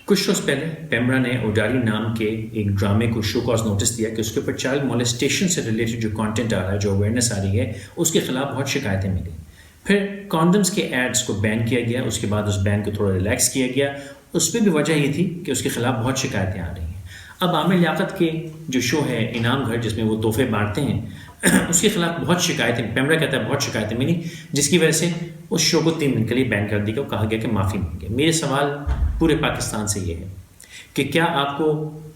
کچھ روز پہلے پیمرا نے اوڈاری نام کے ایک ڈرامے کو شو کاز نوٹس دیا کہ اس کے اوپر چائلڈ مولسٹیشن سے ریلیٹڈ جو کانٹینٹ آ رہا ہے، جو اویئرنیس آ رہی ہے، اس کے خلاف بہت شکایتیں ملی. پھر کانڈمس کے ایڈز کو بین کیا گیا. اس کے بعد اس بین کو تھوڑا ریلیکس کیا گیا. اس پہ بھی وجہ یہ تھی کہ اس کے خلاف بہت شکایتیں آ رہی ہیں. اب عامر لیاقت کے جو شو ہے انعام گھر، جس میں وہ تحفے بانٹتے ہیں، اس کے خلاف بہت شکایتیں، پیمرا کہتا ہے بہت شکایتیں ملی، جس کی وجہ سے اس شو کو 3 دن کے لیے بین کر دیا گیا. کہا گیا کہ معافی مانگے. میرے سوال پورے پاکستان سے یہ ہے کہ کیا آپ کو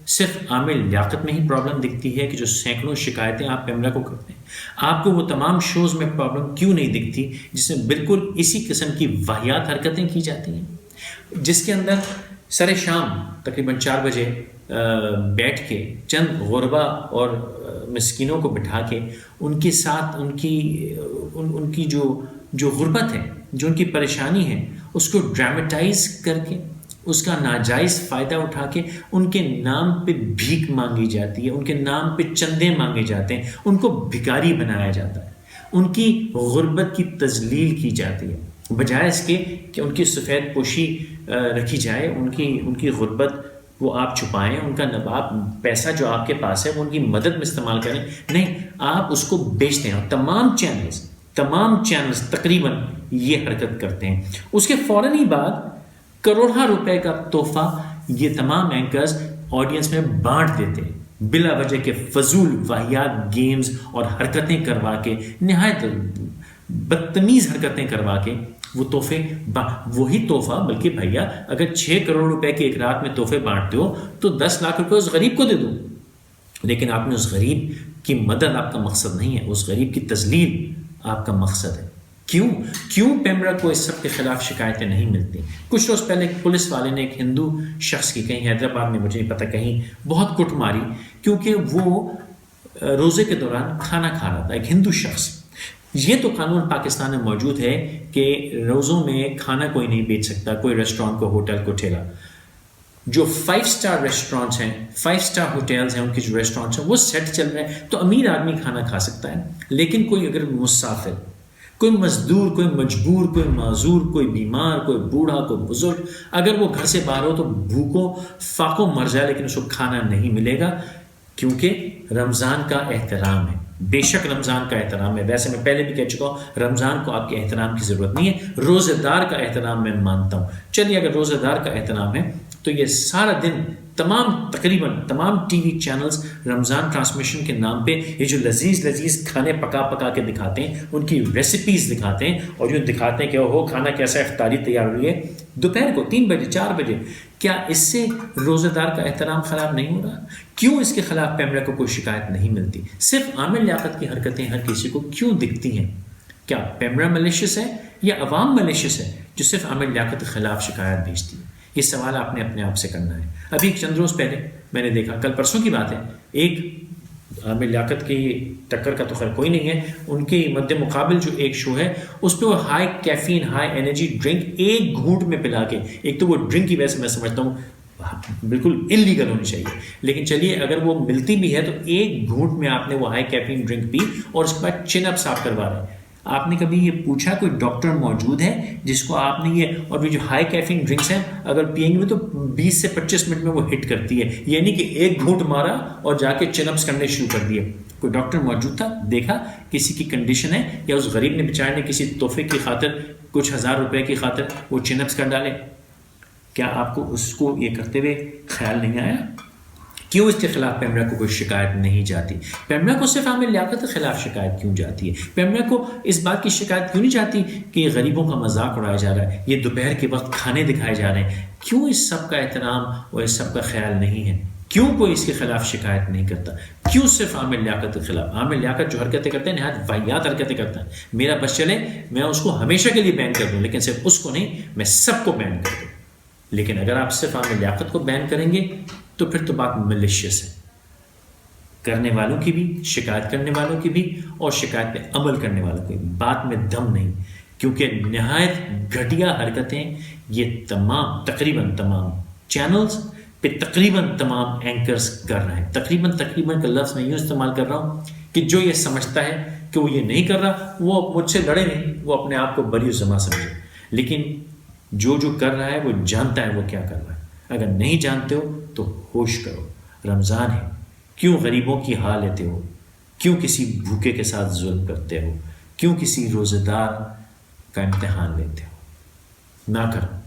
صرف عامر لیاقت میں ہی پرابلم دکھتی ہے کہ جو سینکڑوں شکایتیں آپ پیمرا کو کرتے ہیں؟ آپ کو وہ تمام شوز میں پرابلم کیوں نہیں دکھتی جس میں بالکل اسی قسم کی واہیات حرکتیں کی جاتی ہیں، جس کے اندر سر شام تقریباً 4 بجے بیٹھ کے چند غربا اور مسکینوں کو بٹھا کے ان کے ساتھ ان کی جو غربت ہے، جو ان کی پریشانی ہے، اس کو ڈرامٹائز کر کے، اس کا ناجائز فائدہ اٹھا کے ان کے نام پہ بھیک مانگی جاتی ہے، ان کے نام پہ چندے مانگے جاتے ہیں، ان کو بھکاری بنایا جاتا ہے، ان کی غربت کی تذلیل کی جاتی ہے، بجائے اس کے کہ ان کی سفید پوشی رکھی جائے، ان کی غربت وہ آپ چھپائیں، ان کا نباب پیسہ جو آپ کے پاس ہے وہ ان کی مدد میں استعمال کریں. نہیں، آپ اس کو بیچتے ہیں. تمام چینلز تقریباً یہ حرکت کرتے ہیں. اس کے فوراً ہی بعد کروڑوں روپے کا تحفہ یہ تمام اینکرز آڈینس میں بانٹ دیتے ہیں، بلا وجہ کے فضول واہیات گیمز اور حرکتیں کروا کے، نہایت بدتمیز حرکتیں کروا کے وہ تحفے وہی تحفہ، بلکہ بھیا اگر 6 کروڑ روپے کی ایک رات میں تحفے بانٹتے ہو تو 10 لاکھ روپے اس غریب کو دے دو. لیکن آپ نے اس غریب کی مدد آپ کا مقصد نہیں ہے، اس غریب کی تذلیل آپ کا مقصد ہے. کیوں پیمرا کو اس سب کے خلاف شکایتیں نہیں ملتی؟ کچھ روز پہلے ایک پولیس والے نے ایک ہندو شخص کی، کہیں حیدرآباد میں مجھے نہیں پتہ، کہیں بہت کٹ ماری کیونکہ وہ روزے کے دوران کھانا کھا رہا تھا. ایک ہندو شخص. یہ تو قانون پاکستان میں موجود ہے کہ روزوں میں کھانا کوئی نہیں بیچ سکتا، کوئی ریسٹورینٹ کو، ہوٹل کو، ٹھیلا. جو 5 اسٹار ریسٹورینٹس ہیں، 5 اسٹار ہوٹلز ہیں، ان کے جو ریسٹورینٹس ہیں وہ سیٹ چل رہے ہیں تو امیر آدمی کھانا کھا سکتا ہے. لیکن کوئی اگر مسافر، کوئی مزدور، کوئی مجبور، کوئی معذور، کوئی بیمار، کوئی بوڑھا، کوئی بزرگ، اگر وہ گھر سے باہر ہو تو بھوکوں فاقوں مر جائے لیکن اس کو کھانا نہیں ملے گا، کیونکہ رمضان کا احترام ہے. بے شک رمضان کا احترام ہے. ویسے میں پہلے بھی کہہ چکا ہوں رمضان کو آپ کے احترام کی ضرورت نہیں ہے، روزہ دار کا احترام میں مانتا ہوں. چلیے اگر روزہ دار کا احترام ہے تو یہ سارا دن تقریباً تمام ٹی وی چینلز رمضان ٹرانسمیشن کے نام پہ یہ جو لذیذ کھانے پکا کے دکھاتے ہیں، ان کی ریسیپیز دکھاتے ہیں اور جو دکھاتے ہیں کہ وہ کھانا کیسا افطاری تیار ہوئی ہے دوپہر کو 3 بجے 4 بجے. کیا اس سے روزہ دار کا احترام خراب نہیں ہو رہا؟ کیوں اس کے خلاف پیمرا کو کوئی شکایت نہیں ملتی؟ صرف عامر لیاقت کی حرکتیں ہر کسی کو کیوں دکھتی ہیں؟ کیا پیمرا ملیشیس ہے یا عوام ملیشیس ہے جو صرف عامر لیاقت کے خلاف شکایت بھیجتی ہے؟ یہ سوال آپ نے اپنے آپ سے کرنا ہے. ابھی چند روز پہلے میں نے دیکھا، کل پرسوں کی بات ہے، ایک عامر لیاقت کی ٹکر کا تو خیر کوئی نہیں ہے، ان کے مد مقابل جو ایک شو ہے اس پہ وہ high caffeine, high energy drink ایک گھونٹ میں پلا کے، ایک تو وہ ڈرنک کی وجہ سے میں سمجھتا ہوں بالکل انلیگل ہونی چاہیے، لیکن چلیے اگر وہ ملتی بھی ہے تو ایک گھونٹ میں آپ نے وہ ہائی کیفین ڈرنک پی اور اس کے بعد چن اپس آپ کروا رہے ہیں. آپ نے کبھی یہ پوچھا کوئی ڈاکٹر موجود ہے جس کو آپ نے یہ، اور جو ہائی کیفین ڈرنکس ہیں اگر پئیں گے تو 20 سے 25 منٹ میں وہ ہٹ کرتی ہے، یعنی کہ ایک گھونٹ مارا اور جا کے چن اپس کرنے شروع کر دیے. کوئی ڈاکٹر موجود تھا؟ دیکھا کسی کی کنڈیشن ہے یا اس غریب نے بیچارے نے کسی تحفے کی خاطر کچھ 1000 روپے کی خاطر وہ چن اپس کر ڈالے؟ کیا آپ کو اس کو یہ کرتے ہوئے خیال نہیں آیا؟ کیوں اس کے خلاف پیمرا کو کوئی شکایت نہیں جاتی؟ پیمرا کو صرف عامر لیاقت کے خلاف شکایت کیوں جاتی ہے؟ پیمرا کو اس بات کی شکایت کیوں نہیں جاتی کہ غریبوں کا مذاق اڑایا جا رہا ہے، یہ دوپہر کے وقت کھانے دکھائے جا رہے ہیں؟ کیوں اس سب کا احترام اور اس سب کا خیال نہیں ہے؟ کیوں کوئی اس کے خلاف شکایت نہیں کرتا؟ کیوں صرف عامر لیاقت کے خلاف؟ عامر لیاقت جو حرکتیں کرتے ہیں نہایت واہیات حرکتیں کرتا ہے. میرا بس چلے میں اس کو ہمیشہ کے لیے بین کر دوں، لیکن صرف اس کو نہیں، میں سب کو بین کر دوں. لیکن اگر آپ صرف عامر لیاقت کو بین کریں گے تو پھر تو بات ملیشیس ہے. کرنے والوں کی بھی، شکایت کرنے والوں کی بھی، اور شکایت پہ عمل کرنے والوں کی بھی بات میں دم نہیں، کیونکہ نہایت گھٹیا حرکتیں یہ تقریباً تمام چینلز پہ تمام اینکرز کر رہے ہیں. تقریباً کا لفظ میں یوں استعمال کر رہا ہوں کہ جو یہ سمجھتا ہے کہ وہ یہ نہیں کر رہا وہ مجھ سے لڑے نہیں، وہ اپنے آپ کو بری ذمہ سمجھے، لیکن جو کر رہا ہے وہ جانتا ہے وہ کیا کر رہا ہے. اگر نہیں جانتے ہو تو ہوش کرو، رمضان ہے، کیوں غریبوں کی ہاں لیتے ہو؟ کیوں کسی بھوکے کے ساتھ ظلم کرتے ہو؟ کیوں کسی روزے دار کا امتحان لیتے ہو؟ نہ کرو۔